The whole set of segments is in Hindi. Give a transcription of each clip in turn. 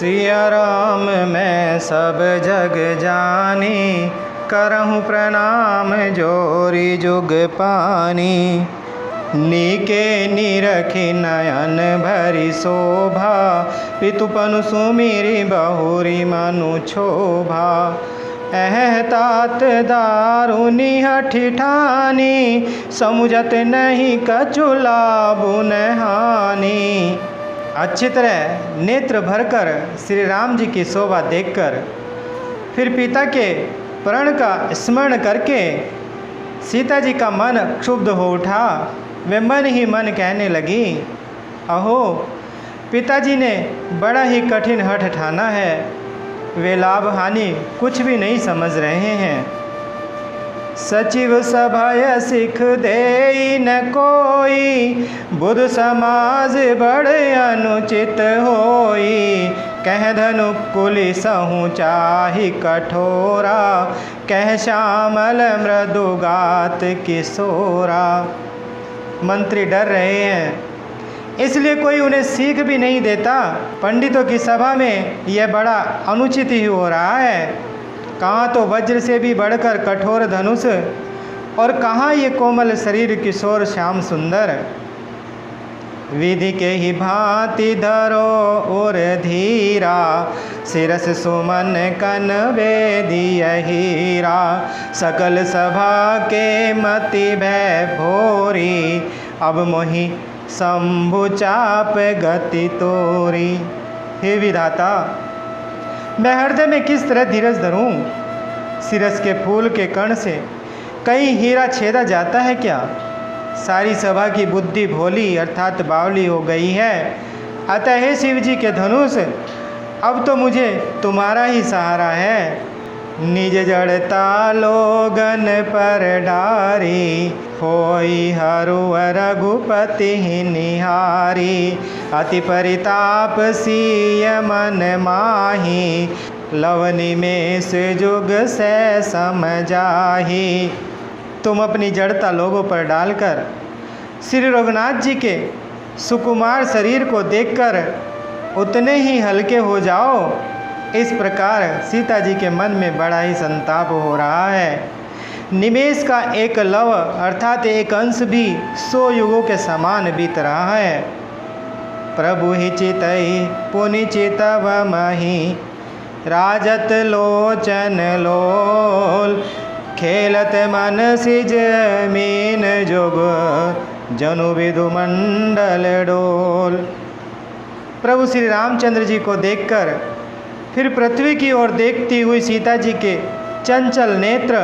सिया राम मैं सब जग जानी, करहूँ प्रणाम जोरी जुग पानी। नीके निरखी नयन भरी शोभा, पितुपनु सुमिरी बहुरी मनु क्षोभा। तात दारुनी हठी ठानी, समुझत नहीं कछु लाभु न हानि। अच्छी तरह नेत्र भरकर श्री राम जी की शोभा देखकर फिर पिता के प्रण का स्मरण करके सीता जी का मन क्षुब्ध हो उठा। वे मन ही मन कहने लगी, अहो पिताजी ने बड़ा ही कठिन हठ ठाना है, वे लाभ हानि कुछ भी नहीं समझ रहे हैं। सचिव सभय सिख देई न कोई, बुध समाज बड़े अनुचित होई। कह धनु कुली सहु चाहि कठोरा, कह श्यामल मृदुगात किशोरा। मंत्री डर रहे हैं, इसलिए कोई उन्हें सीख भी नहीं देता। पंडितों की सभा में यह बड़ा अनुचित ही हो रहा है। कहाँ तो वज्र से भी बढ़कर कठोर धनुष, और कहाँ ये कोमल शरीर किशोर श्याम सुंदर। विधि के ही भांति धरो और धीरा, सिरस सुमन कन वेदिय हीरा। सकल सभा के मति भय भोरी, अब मोहि शंभु चाप गति तोरी। हे विधाता, मैं हृदय में किस तरह धीरज धरूं? सिरस के फूल के कण से कहीं हीरा छेदा जाता है क्या? सारी सभा की बुद्धि भोली अर्थात बावली हो गई है। अतः हे शिव जी के धनुष, अब तो मुझे तुम्हारा ही सहारा है। निज जड़ता लोगन पर डारी, होई हरु रघुपति निहारी। अति परिताप सीय मन माही, लवनी में से जुग से समझाही। तुम अपनी जड़ता लोगों पर डालकर श्री रघुनाथ जी के सुकुमार शरीर को देखकर उतने ही हल्के हो जाओ। इस प्रकार सीता जी के मन में बड़ा ही संताप हो रहा है। निमेष का एक लव अर्थात एक अंश भी 100 युगों के समान बीत रहा है। प्रभु ही चितई पुनि चितव मही, राजत लोचन लोल। खेलत मन सिज मीन जोग, जनु विधु मंडल डोल। प्रभु श्री रामचंद्र जी को देखकर फिर पृथ्वी की ओर देखती हुई सीता जी के चंचल नेत्र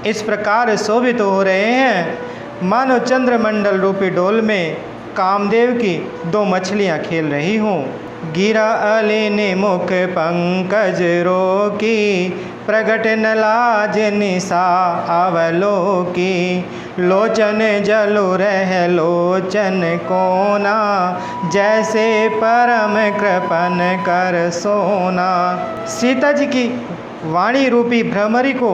इस प्रकार शोभित हो रहे हैं, मानो चंद्रमंडल रूपी डोल में कामदेव की 2 मछलियां खेल रही हों। गिरा अलिनि मुख पंकज रोकी, प्रगट न लाज निशा अवलोकी। लोचन जलु रह लोचन कोना, जैसे परम कृपन कर सोना। सीता जी की वाणी रूपी भ्रमरी को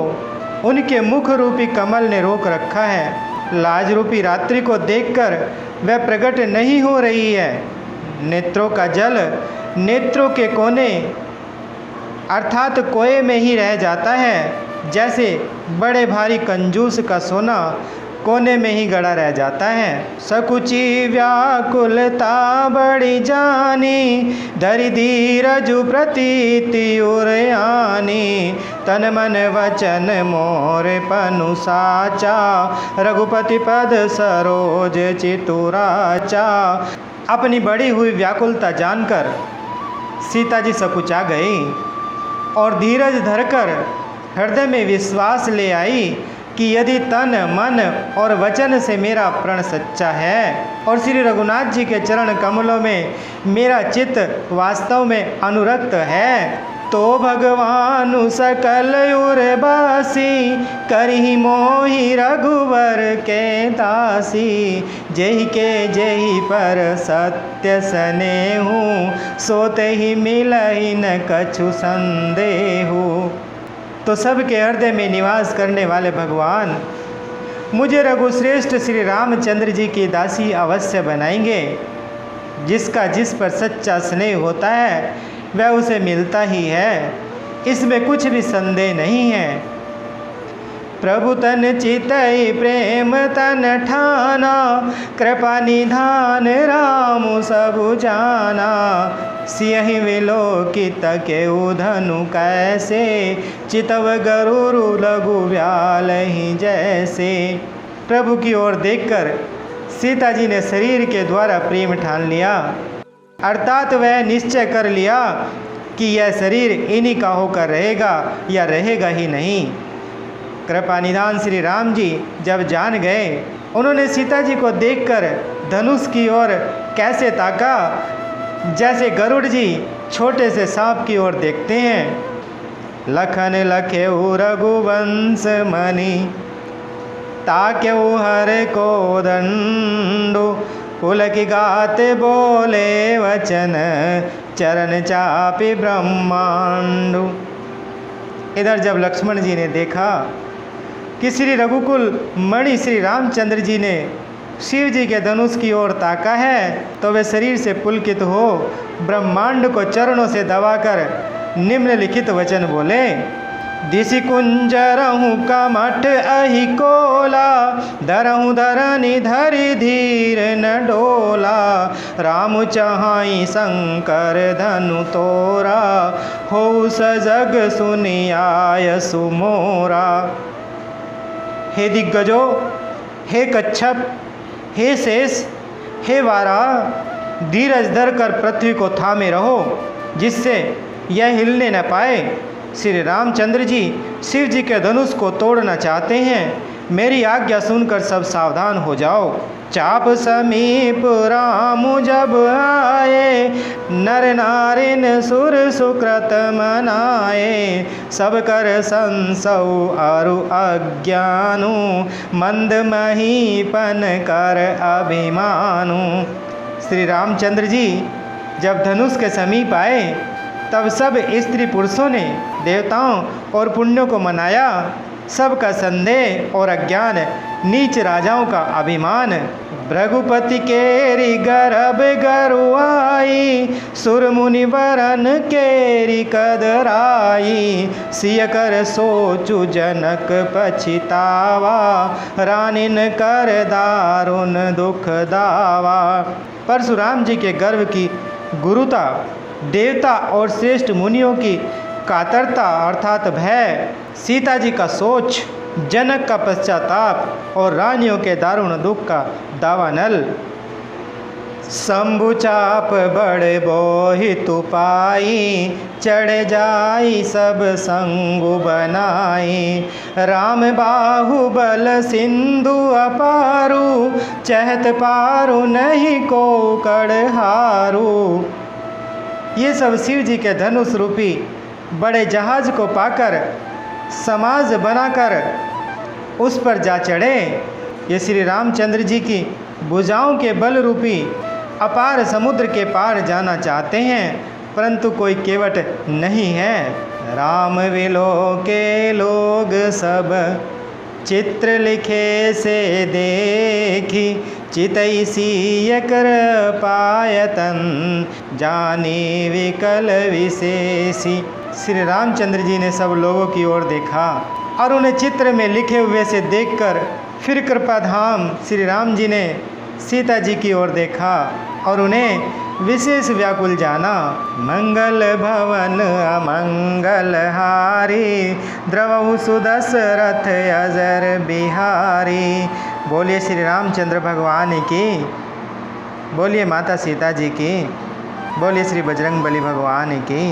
उनके मुख रूपी कमल ने रोक रखा है। लाज रूपी रात्रि को देखकर वह प्रकट नहीं हो रही है। नेत्रों का जल नेत्रों के कोने अर्थात कोए में ही रह जाता है, जैसे बड़े भारी कंजूस का सोना कोने में ही गड़ा रह जाता है। सकुची व्याकुलता बड़ी जानी, धरि धीरजु प्रतीति उरयानी। तन मन वचन मोर पनु साचा, रघुपति पद सरोज चितुराचा। अपनी बढ़ी हुई व्याकुलता जानकर सीता जी सकुचा गई और धीरज धरकर हृदय में विश्वास ले आई कि यदि तन मन और वचन से मेरा प्रण सच्चा है और श्री रघुनाथ जी के चरण कमलों में मेरा चित्त वास्तव में अनुरक्त है, तो भगवानु सकल उर्वासी, करहि मोहि रघुवर के दासी। जेहि के जेहि पर सत्य स्नेहु, सोते ही मिलहि न कछु संदेहु। तो सबके हृदय में निवास करने वाले भगवान मुझे रघुश्रेष्ठ श्री रामचंद्र जी की दासी अवश्य बनाएंगे। जिसका जिस पर सच्चा स्नेह होता है, वह उसे मिलता ही है, इसमें कुछ भी संदेह नहीं है। प्रभु तन चितई प्रेम तन ठाना, कृपा निधान राम सबु जाना। सियहि विलोकित केउ धनु कैसे, चितव गरुरु लघु व्याल ही जैसे। प्रभु की ओर देखकर सीता जी ने शरीर के द्वारा प्रेम ठान लिया, अर्थात वह निश्चय कर लिया कि यह शरीर इन्हीं का होकर रहेगा या रहेगा ही नहीं। कृपा निधान श्री राम जी जब जान गए, उन्होंने सीता जी को देखकर धनुष की ओर कैसे ताका, जैसे गरुड़ जी छोटे से सांप की ओर देखते हैं। लखन लखेउ रघुवंश मणि, ताक्यउ हर को दंडु। पुलक गात बोले वचन, चरण चापि ब्रह्मांडु। इधर जब लक्ष्मण जी ने देखा कि श्री रघुकुल मणि श्री रामचंद्र जी ने शिव जी के धनुष की ओर ताका है, तो वे शरीर से पुलकित हो ब्रह्मांड को चरणों से दबाकर निम्नलिखित वचन बोले। दिशि कुंजरहु कमठ अहि कोला, धरहु धरनी धरि धीर न डोला। राम चहाई शंकर धनु तोरा, हो सजग सुनियाय सुमोरा। हे दिग्गजो, हे कच्छप, हे शेष, हे वारा, धीरज धर कर पृथ्वी को थामे रहो, जिससे यह हिलने न पाए। श्री रामचंद्र जी शिव जी के धनुष को तोड़ना चाहते हैं। मेरी आज्ञा सुनकर सब सावधान हो जाओ। चाप समीप राम जब आए, नर नारिन सुर सुकृत मनाए। सब कर संसौ अरु अज्ञानु, मंद महीपन कर अभिमानु। श्री रामचंद्र जी जब धनुष के समीप आए, तब सब स्त्री पुरुषों ने देवताओं और पुण्यों को मनाया। सबका संदेह और अज्ञान, नीच राजाओं का अभिमान। भृगुपति केरी गर्भ गरुआई, सुर मुनि वरन केरी कदराई। सिय कर सोचु जनक पछितावा, रानिन कर दारुण दुख दावा। परशुराम जी के गर्भ की गुरुता, देवता और श्रेष्ठ मुनियों की कातरता अर्थात भय, सीता जी का सोच, जनक का पश्चाताप और रानियों के दारुण दुख का दावानल। शंभु चाप बड़े बोहि तुपाई, चढ़ जाई सब संगु बनाई। राम बाहुबल सिंधु अपारू, चहत पारू नहीं को कड़हारू। ये सब शिव जी के धनुष रूपी बड़े जहाज को पाकर समाज बनाकर उस पर जा चढ़े। ये श्री रामचंद्र जी की भुजाओं के बल रूपी अपार समुद्र के पार जाना चाहते हैं, परंतु कोई केवट नहीं है। राम विलो के लोग सब, चित्र लिखे से देखी। चितई सीय कर पायतन, जानी विकल विशेषी। श्री रामचंद्र जी ने सब लोगों की ओर देखा और उन्हें चित्र में लिखे हुए से देखकर फिर कृपाधाम श्री राम जी ने सीता जी की ओर देखा और उन्हें विशेष व्याकुल जाना। मंगल भवन अमंगल हारी, द्रवहु सुदशरथ अजर बिहारी। बोलिए श्री रामचंद्र भगवान की, बोलिए माता सीता जी की, बोलिए श्री बजरंग बली भगवान की।